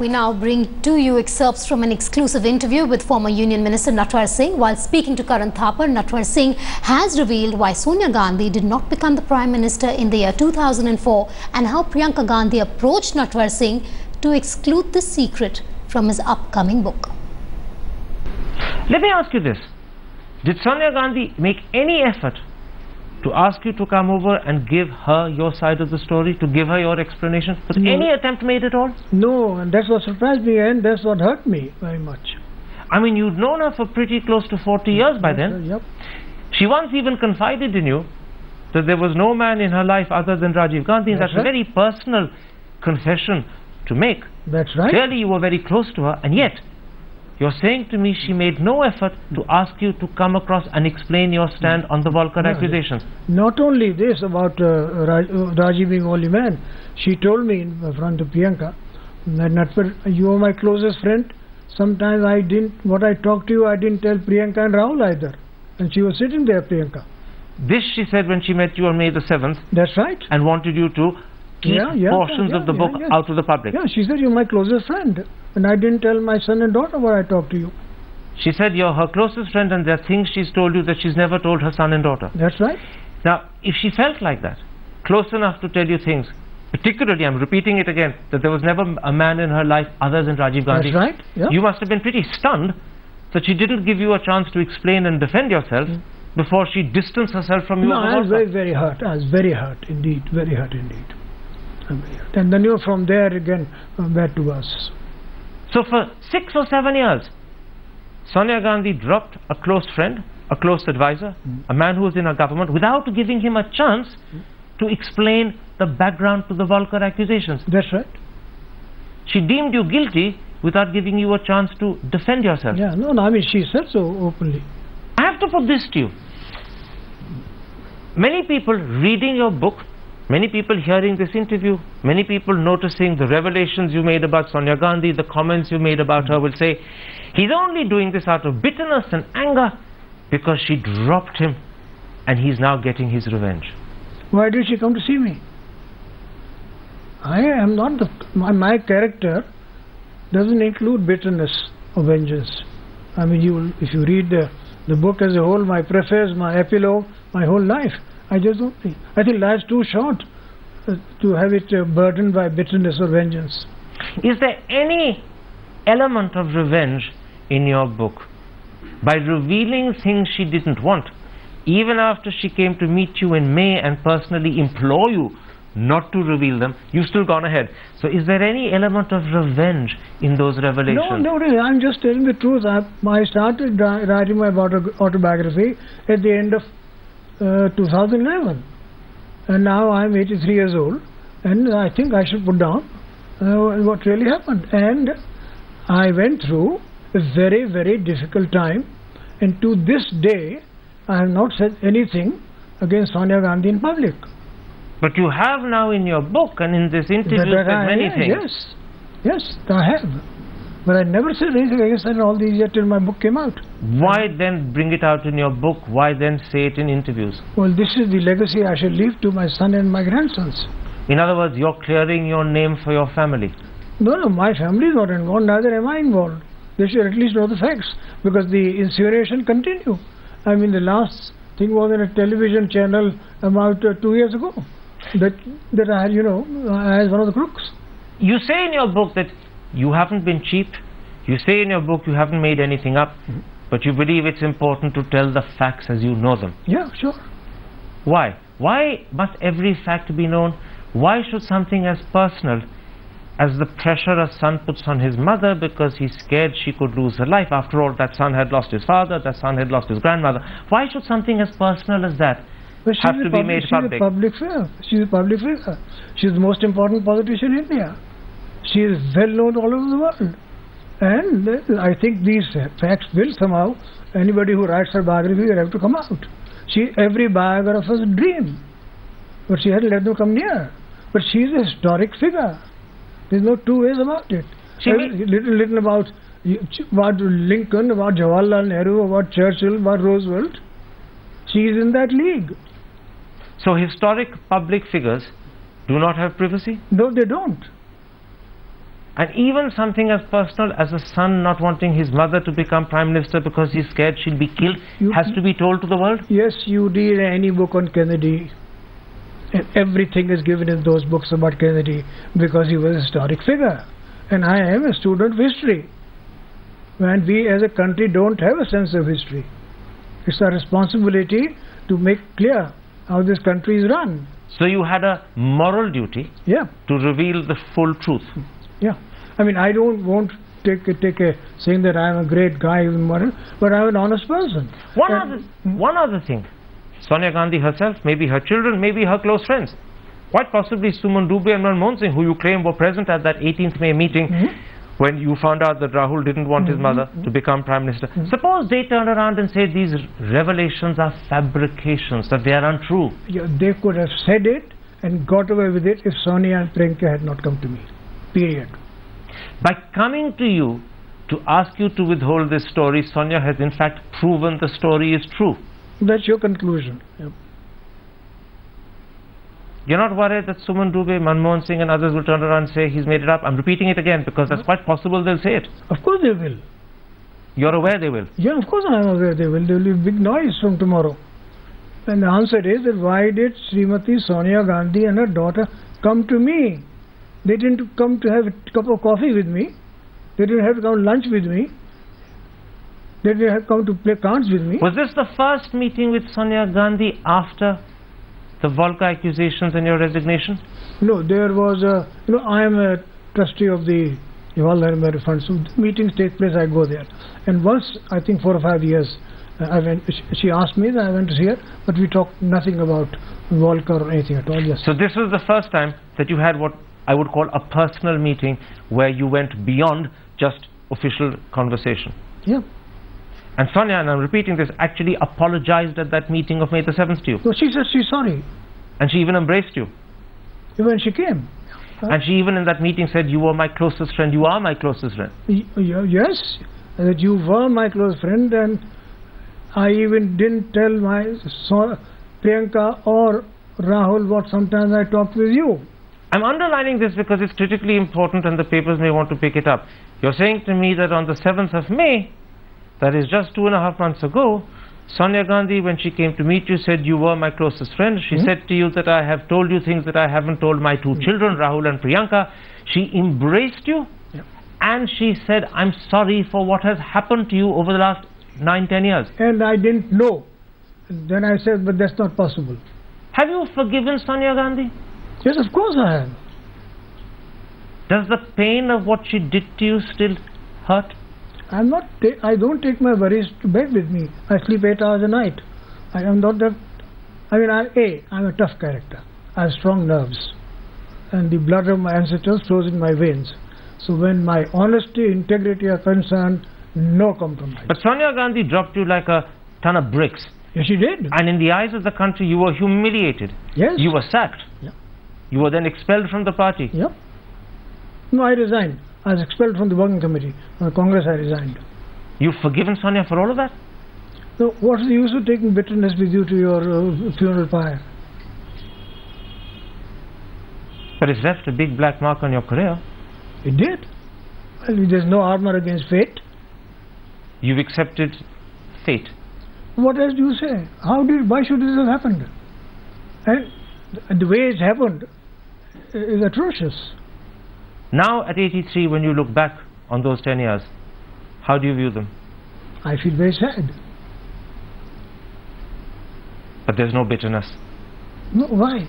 We now bring to you excerpts from an exclusive interview with former Union Minister Natwar Singh. While speaking to Karan Thapar, Natwar Singh has revealed why Sonia Gandhi did not become the Prime Minister in the year 2004 and how Priyanka Gandhi approached Natwar Singh to exclude the secret from his upcoming book. Let me ask you this. Did Sonia Gandhi make any effort to ask you to come over and give her your side of the story, to give her your explanation? Was any attempt made at all? No, and that's what surprised me and that's what hurt me very much. I mean, you'd known her for pretty close to 40 years by then. Yep. She once even confided in you that there was no man in her life other than Rajiv Gandhi. That's a very personal confession to make. That's right. Clearly you were very close to her, and yet you're saying to me she made no effort to ask you to come across and explain your stand on the Volcker accusations. Not only this about Rajiv being only man, she told me in front of Priyanka that Natwar, you are my closest friend. Sometimes what I talked to you, I didn't tell Priyanka and Rahul either. And she was sitting there, Priyanka. This she said when she met you on May the 7th. That's right. And wanted you to keep portions of the book out of the public. Yeah, she said you're my closest friend. And I didn't tell my son and daughter what I talked to you. She said you're her closest friend and there are things she's told you that she's never told her son and daughter. That's right. Now, if she felt like that, close enough to tell you things, particularly, I'm repeating it again, that there was never a man in her life other than Rajiv Gandhi. That's right. Yeah. You must have been pretty stunned that she didn't give you a chance to explain and defend yourself before she distanced herself from you. No, I was very hurt. I was very hurt indeed. Very hurt indeed. And then you from there again back to us. So for 6 or 7 years, Sonia Gandhi dropped a close friend, a close advisor, a man who was in her government, without giving him a chance to explain the background to the Volcker accusations. That's right. She deemed you guilty without giving you a chance to defend yourself. Yeah, no, I mean, she said so openly. I have to put this to you. Many people reading your book, many people hearing this interview, many people noticing the revelations you made about Sonia Gandhi, the comments you made about her, will say, he's only doing this out of bitterness and anger because she dropped him and he's now getting his revenge. Why did she come to see me? I am not my character doesn't include bitterness or vengeance. I mean, if you read the book as a whole, my preface, my epilogue, my whole life, I just don't think. I think life's too short to have it burdened by bitterness or vengeance. Is there any element of revenge in your book? By revealing things she didn't want, even after she came to meet you in May and personally implore you not to reveal them, you've still gone ahead. So is there any element of revenge in those revelations? No, really, I'm just telling the truth. I started writing my autobiography at the end of 2011, and now I'm 83 years old, and I think I should put down what really happened. And I went through a very difficult time, and to this day I have not said anything against Sonia Gandhi in public. But you have now in your book and in this interview said many things. Yes, I have. But I never said anything against her all these years till my book came out. Why then bring it out in your book? Why then say it in interviews? Well, this is the legacy I shall leave to my son and my grandsons. In other words, you're clearing your name for your family. No, my family is not involved, neither am I involved. They should at least know the facts, because the insinuation continue. I mean, the last thing was in a television channel about 2 years ago, that I had, as one of the crooks. You say in your book that you haven't been cheap. You say in your book you haven't made anything up, but you believe it's important to tell the facts as you know them. Yeah, sure. Why? Why must every fact be known? Why should something as personal as the pressure a son puts on his mother because he's scared she could lose her life? After all, that son had lost his father, that son had lost his grandmother. Why should something as personal as that have to be made public? She's a public figure. She's a public figure. She's the most important politician in India. She is well known all over the world. And I think these facts will somehow, anybody who writes her biography will have to come out. Every biographer's dream. But she had to let them come near. But she's a historic figure. There's no two ways about it. Little about Lincoln, about Jawaharlal Nehru, about Churchill, about Roosevelt. She's in that league. So historic public figures do not have privacy? No, they don't. And even something as personal as a son not wanting his mother to become Prime Minister because he's scared she'll be killed has to be told to the world? Yes, you read any book on Kennedy, and everything is given in those books about Kennedy because he was a historic figure. And I am a student of history. And we as a country don't have a sense of history. It's our responsibility to make clear how this country is run. So you had a moral duty to reveal the full truth. Yeah. I mean, I don't want to take a saying that I'm a great guy, but I'm an honest person. One other thing. Sonia Gandhi herself, maybe her children, maybe her close friends. Quite possibly Suman Dubey and Manmohan Singh, who you claim were present at that 18th May meeting when you found out that Rahul didn't want his mother to become Prime Minister. Suppose they turned around and said these revelations are fabrications, that they are untrue. Yeah, they could have said it and got away with it if Sonia and Priyanka had not come to me. Period. By coming to you to ask you to withhold this story, Sonia has in fact proven the story is true. That's your conclusion. Yep. You're not worried that Suman Dubey, Manmohan Singh and others will turn around and say he's made it up? I'm repeating it again because that's quite possible they'll say it. Of course they will. You're aware they will? Yeah, of course I am aware they will. There will be big noise from tomorrow. And the answer is that why did Srimati Sonia Gandhi and her daughter come to me? They didn't come to have a cup of coffee with me. They didn't have to come to lunch with me. They didn't have to come to play cards with me. Was this the first meeting with Sonia Gandhi after the Volca accusations and your resignation? No, there was a, I am a trustee of the Jawahar Nehru Fund, so meetings take place, I go there. And once, I think 4 or 5 years, I went, she asked me, I went to see her, but we talked nothing about Volca or anything at all. Yes. So this was the first time that you had what I would call a personal meeting where you went beyond just official conversation. Yeah. And Sonia, and I'm repeating this, actually apologized at that meeting of May the 7th to you. No, she said she's sorry. And she even embraced you. When she came. And she even in that meeting said, you were my closest friend, you are my closest friend. Yes, that you were my close friend, and I even didn't tell my Priyanka or Rahul what sometimes I talked with you. I'm underlining this because it's critically important and the papers may want to pick it up. You're saying to me that on the 7th of May, that is just 2.5 months ago, Sonia Gandhi, when she came to meet you, said you were my closest friend. She said to you that I have told you things that I haven't told my 2 children, Rahul and Priyanka. She embraced you and she said, I'm sorry for what has happened to you over the last 9-10 years. And I didn't know. Then I said, but that's not possible. Have you forgiven Sonia Gandhi? Yes, of course I have. Does the pain of what she did to you still hurt? I don't take my worries to bed with me. I sleep 8 hours a night. I am not that. I mean, I'm a tough character. I have strong nerves, and the blood of my ancestors flows in my veins. So when my honesty, integrity are concerned, no compromise. But Sonia Gandhi dropped you like a ton of bricks. Yes, she did. And in the eyes of the country, you were humiliated. Yes. You were sacked. Yeah. You were then expelled from the party. Yep. No, I resigned. I was expelled from the working committee. From the Congress, I resigned. You've forgiven Sonia for all of that? So what's the use of taking bitterness with you to your funeral pyre? But it's left a big black mark on your career. It did. Well, there's no armor against fate. You've accepted fate. What else do you say? Why should this have happened? And the way it's happened is atrocious. Now at 83, when you look back on those 10 years, how do you view them? I feel very sad. But there's no bitterness. No, why?